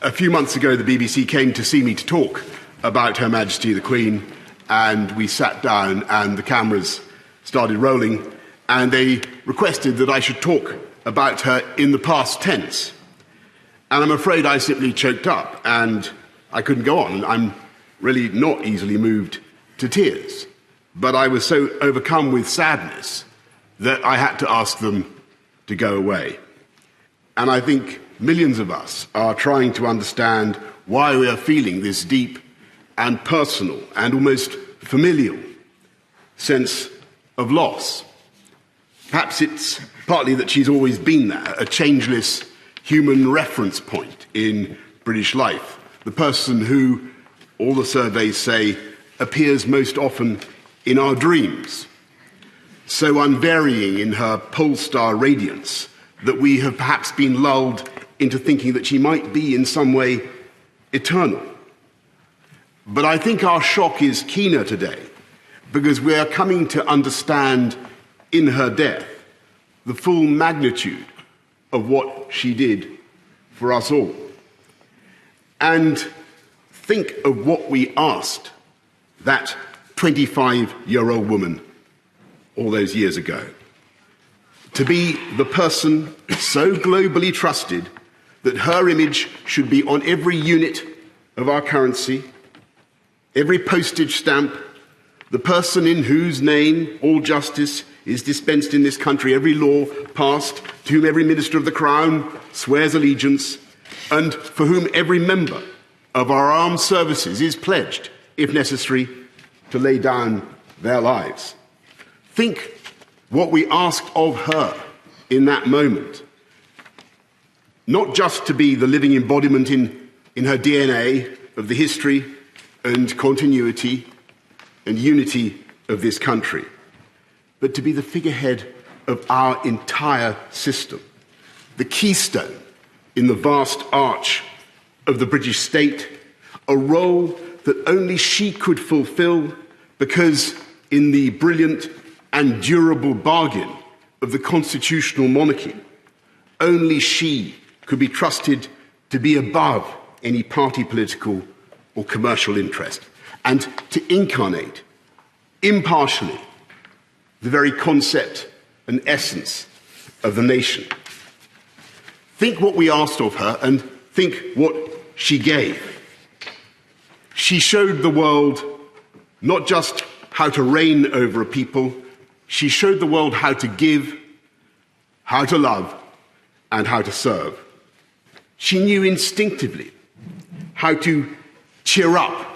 A few months ago, the BBC came to see me to talk about Her Majesty the Queen, and we sat down and the cameras started rolling, and they requested that I should talk about her in the past tense. And I'm afraid I simply choked up and I couldn't go on. I'm really not easily moved to tears, but I was so overcome with sadness that I had to ask them to go away. And I think millions of us are trying to understand why we are feeling this deep and personal and almost familial sense of loss. Perhaps it's partly that she's always been there, a changeless human reference point in British life, the person who, all the surveys say, appears most often in our dreams, so unvarying in her pole star radiance that we have perhaps been lulled into thinking that she might be in some way eternal. But I think our shock is keener today because we are coming to understand in her death the full magnitude of what she did for us all. And think of what we asked that 25-year-old woman all those years ago. To be the person so globally trusted that her image should be on every unit of our currency, every postage stamp, the person in whose name all justice is dispensed in this country, every law passed, to whom every minister of the Crown swears allegiance, and for whom every member of our armed services is pledged, if necessary, to lay down their lives. Think what we asked of her in that moment. Not just to be the living embodiment in her DNA of the history and continuity and unity of this country, but to be the figurehead of our entire system, the keystone in the vast arch of the British state, a role that only she could fulfill because in the brilliant and durable bargain of the constitutional monarchy, only she could be trusted to be above any party political or commercial interest and to incarnate impartially the very concept and essence of the nation. Think what we asked of her and think what she gave. She showed the world not just how to reign over a people, she showed the world how to give, how to love, and how to serve. She knew instinctively how to cheer up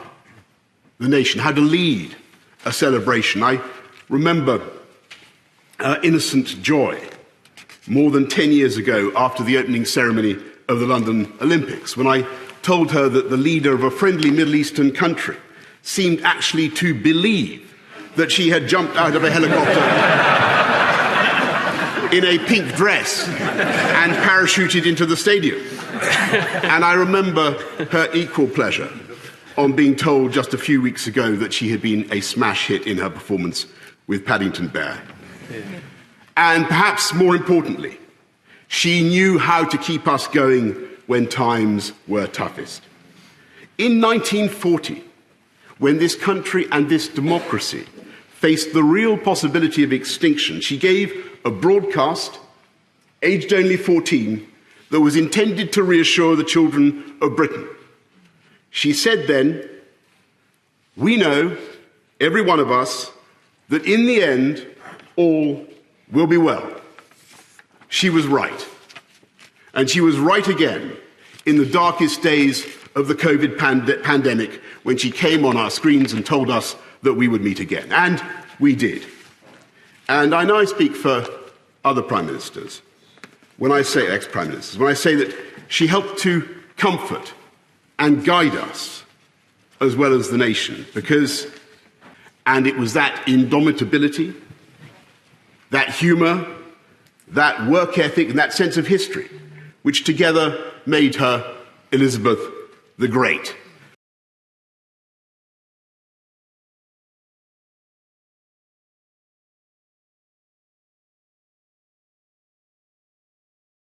the nation, how to lead a celebration. I remember her innocent joy more than 10 years ago after the opening ceremony of the London Olympics, when I told her that the leader of a friendly Middle Eastern country seemed actually to believe that she had jumped out of a helicopter in a pink dress and parachuted into the stadium. And I remember her equal pleasure on being told just a few weeks ago that she had been a smash hit in her performance with Paddington Bear. Yeah. And perhaps more importantly, she knew how to keep us going when times were toughest. In 1940, when this country and this democracy faced the real possibility of extinction, she gave a broadcast, aged only 14, that was intended to reassure the children of Britain. She said then, "We know, every one of us, that in the end, all will be well." She was right. And she was right again in the darkest days of the COVID pandemic when she came on our screens and told us that we would meet again. And we did. And I know I speak for other prime ministers when I say, ex-prime ministers, when I say that she helped to comfort and guide us as well as the nation, because, and it was that indomitability, that humour, that work ethic and that sense of history which together made her Elizabeth the Great.